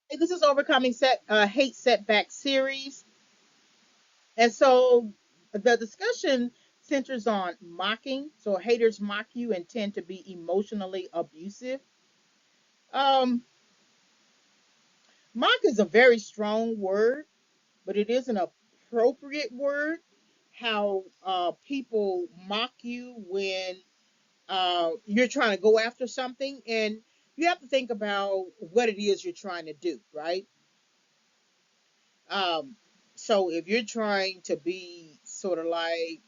Hey, this is Hate Setback Series. And so the discussion centers on mocking. So haters mock you and tend to be emotionally abusive. Um, Mock is a very strong word, but it is an appropriate word. How people mock you when you're trying to go after something, and you have to think about what it is you're trying to do, right? Um, so if you're trying to be sort of like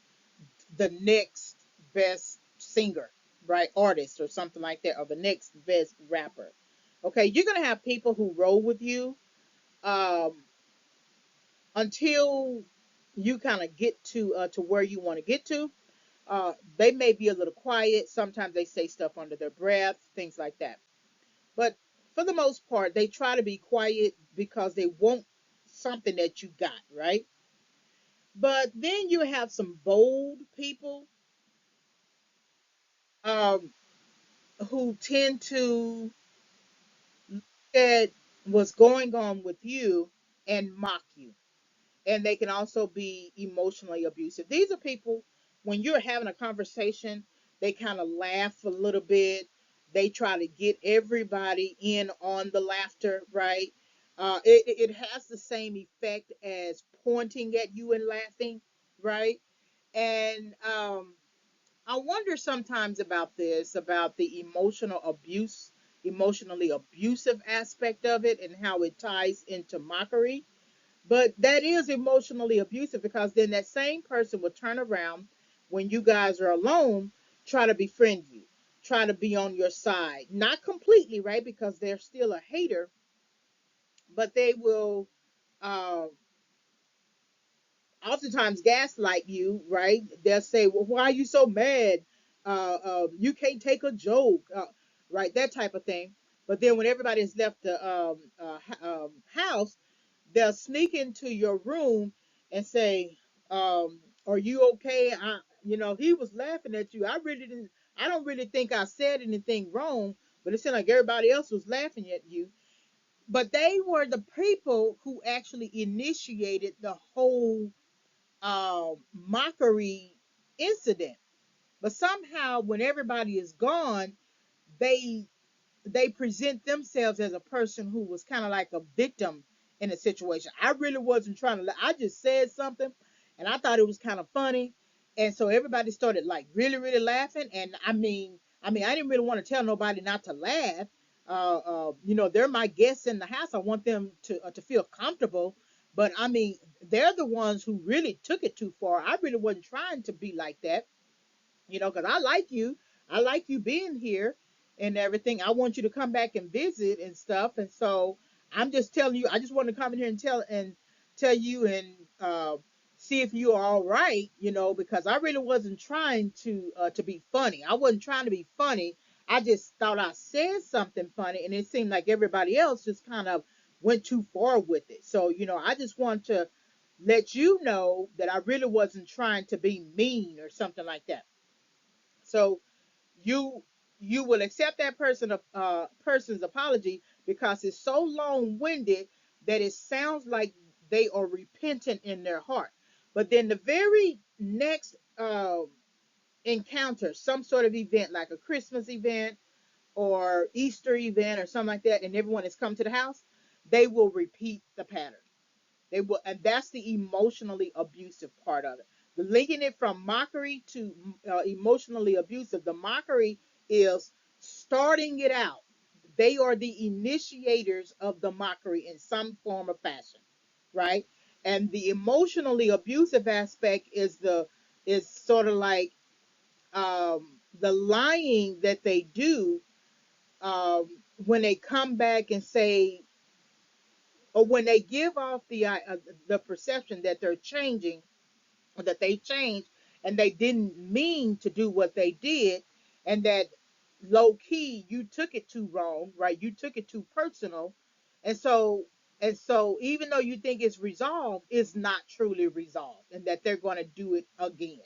the next best singer, right, artist or something like that, or the next best rapper, okay, you're gonna have people who roll with you um, until you kind of get to where you want to get to. They may be a little quiet. Sometimes they say stuff under their breath, things like that. But for the most part, they try to be quiet because they want something that you got, right? But then you have some bold people um, who tend to look at what's going on with you and mock you. And they can also be emotionally abusive. These are people, when you're having a conversation, they kind of laugh a little bit. They try to get everybody in on the laughter, right? It has the same effect as pointing at you and laughing, right? And I wonder sometimes about this, about the emotionally abusive aspect of it and how it ties into mockery. But that is emotionally abusive because then that same person will turn around when you guys are alone, try to befriend you, try to be on your side. Not completely, right? Because they're still a hater, but they will uh, oftentimes gaslight you, right? They'll say, "Well, why are you so mad? You can't take a joke, right? That type of thing." But then when everybody has left the house, they'll sneak into your room and say, "Are you okay? He was laughing at you. I really didn't. I don't really think I said anything wrong, but it seemed like everybody else was laughing at you." But they were the people who actually initiated the whole mockery incident. But somehow, when everybody is gone, they they present themselves as a person who was kind of like a victim in a situation. I really wasn't trying to. I just said something, and I thought it was kind of funny, and so everybody started like really, really laughing. And I didn't really want to tell nobody not to laugh. They're my guests in the house. I want them to feel comfortable. But they're the ones who really took it too far. I really wasn't trying to be like that, because I like you. I like you being here and everything. I want you to come back and visit and stuff. And so I'm just telling you, I just want to come in here and tell you and see if you are all right, because I really wasn't trying to be funny. I wasn't trying to be funny. I just thought I said something funny, and it seemed like everybody else just kind of went too far with it. So, I just want to let you know that I really wasn't trying to be mean or something like that. So you you will accept that person's apology because it's so long-winded that it sounds like they are repentant in their heart. But then the very next encounter, some sort of event like a Christmas event or Easter event or something like that, and everyone has come to the house, they will repeat the pattern. They will, and that's the emotionally abusive part of it. The linking it from mockery to emotionally abusive. The mockery is starting it out. They are the initiators of the mockery in some form or fashion, right? And the emotionally abusive aspect is sort of like the lying that they do when they come back and say, or when they give off the perception that they're changing, or that they changed, and they didn't mean to do what they did, and that low key you took it too wrong, right? You took it too personal, and so even though you think it's resolved, it's not truly resolved, and that they're going to do it again.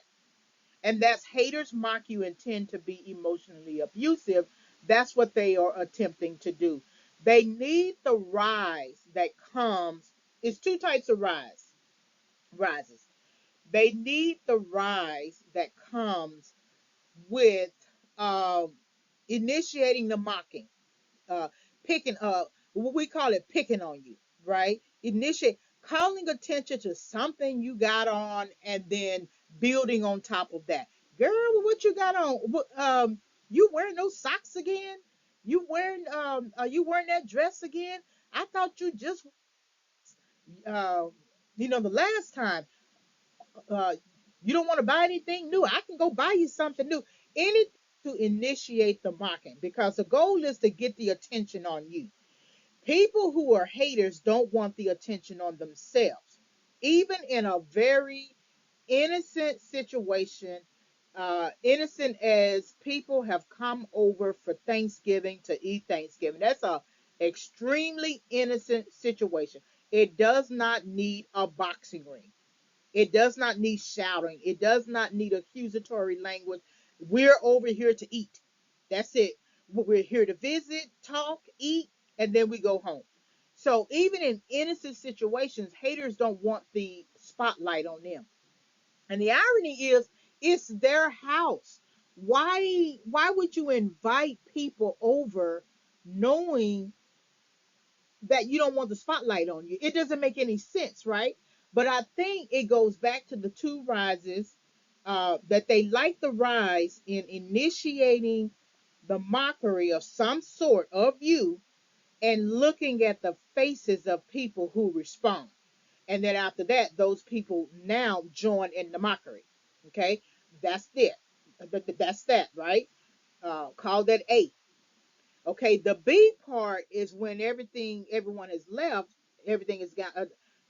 And that's haters mock you and tend to be emotionally abusive. That's what they are attempting to do. They need the rise that comes. It's two types of rises. They need the rise that comes with um, initiating the mocking, uh, picking up. What we call it, picking on you, right? Initiate calling attention to something you got on, and then building on top of that. Girl, what you got on? You wearing those socks again? You wearing that dress again? I thought you just, uh, the last time. Uh, you don't want to buy anything new. I can go buy you something new. Anything to initiate the mocking, because the goal is to get the attention on you. People who are haters don't want the attention on themselves. Even in a very innocent situation, innocent as people have come over for Thanksgiving to eat Thanksgiving. That's a extremely innocent situation. It does not need a boxing ring. It does not need shouting. It does not need accusatory language. We're over here to eat. That's it. We're here to visit, talk, eat, and then we go home. So even in innocent situations, haters don't want the spotlight on them. And the irony is, it's their house. Why would you invite people over knowing that you don't want the spotlight on you? It doesn't make any sense, right? But I think it goes back to the two rises, that they like the rise in initiating the mockery of some sort of you, and looking at the faces of people who respond. And then after that, those people now join in the mockery. Okay, that's it. That's that, right? Call that A. Okay, the B part is when everyone has left, everything has got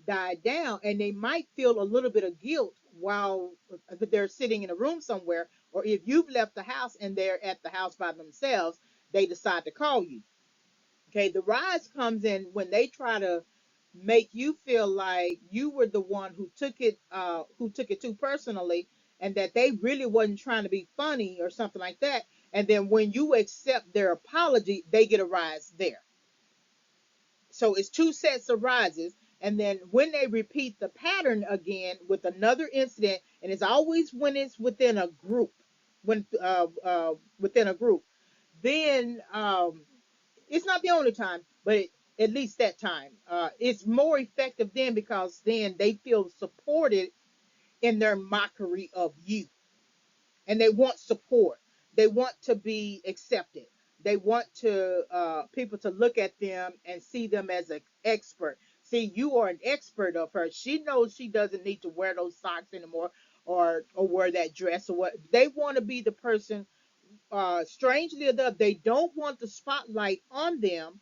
died down, and they might feel a little bit of guilt while they're sitting in a room somewhere, or if you've left the house and they're at the house by themselves, they decide to call you. Okay, the rise comes in when they try to make you feel like you were the one who took it too personally, and that they really wasn't trying to be funny or something like that. And then when you accept their apology, they get a rise there. So it's two sets of rises. And then when they repeat the pattern again with another incident, and it's always when it's within a group, when within a group, then it's not the only time, but at least that time, it's more effective then, because then they feel supported in their mockery of you, and they want support. They want to be accepted. They want to people to look at them and see them as an expert. See, you are an expert of her. She knows she doesn't need to wear those socks anymore, or wear that dress, or what. They want to be the person. Strangely enough, they don't want the spotlight on them,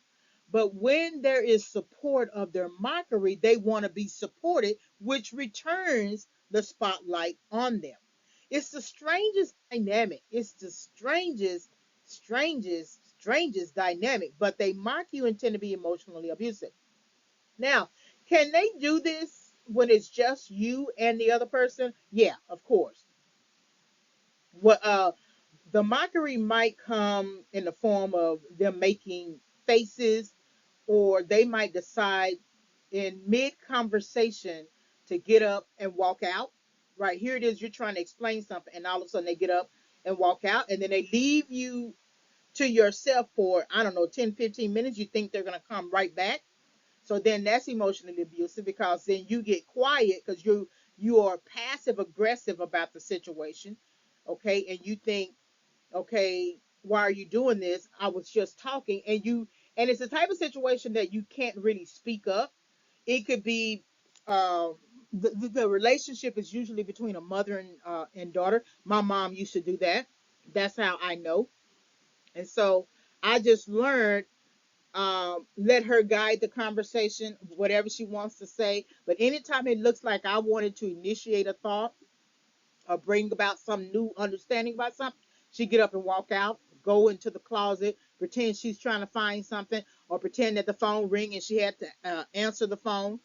but when there is support of their mockery, they want to be supported, which returns the spotlight on them. It's the strangest dynamic. It's the strangest dynamic, but they mock you and tend to be emotionally abusive. Now, can they do this when it's just you and the other person? Yeah, of course. What The mockery might come in the form of them making faces, or they might decide in mid conversation to get up and walk out. Right here it is, you're trying to explain something, and all of a sudden they get up and walk out, and then they leave you to yourself for, I don't know, 10, 15 minutes. You think they're going to come right back. So then that's emotionally abusive, because then you get quiet because you are passive aggressive about the situation. Okay, and you think, okay, why are you doing this? I was just talking. And it's the type of situation that you can't really speak up. It could be, uh, the relationship is usually between a mother and daughter. My mom used to do that. That's how I know. And so I just learned, let her guide the conversation, whatever she wants to say. But anytime it looks like I wanted to initiate a thought or bring about some new understanding about something, she get up and walk out, go into the closet, pretend she's trying to find something, or pretend that the phone ring and she had to answer the phone.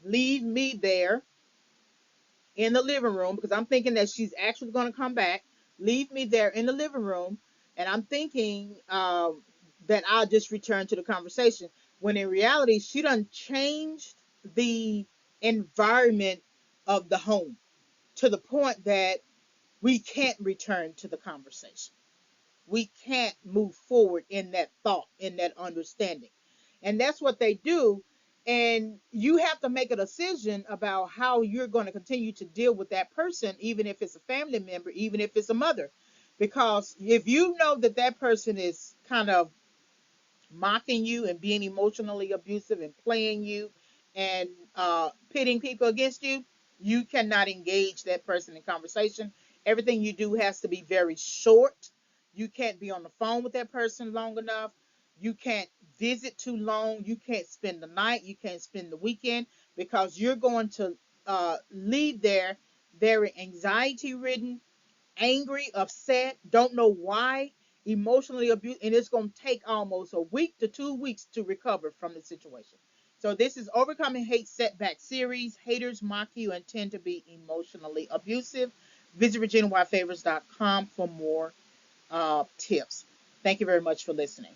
Leave me there in the living room, because I'm thinking that she's actually going to come back. Leave me there in the living room, and I'm thinking, that I'll just return to the conversation. When in reality, she done changed the environment of the home to the point that we can't return to the conversation. We can't move forward in that thought, in that understanding. And that's what they do. And you have to make a decision about how you're going to continue to deal with that person, even if it's a family member, even if it's a mother. Because if you know that that person is kind of mocking you and being emotionally abusive and playing you and pitting people against you, you cannot engage that person in conversation. Everything you do has to be very short. You can't be on the phone with that person long enough. You can't visit too long. You can't spend the night. You can't spend the weekend because you're going to leave there very anxiety ridden, angry, upset, don't know why, emotionally abused, and it's going to take almost a week to 2 weeks to recover from the situation. So this is Overcoming Hate Setback Series. Haters mock you and tend to be emotionally abusive. Visit VirginiaWhiteFavors.com for more tips. Thank you very much for listening.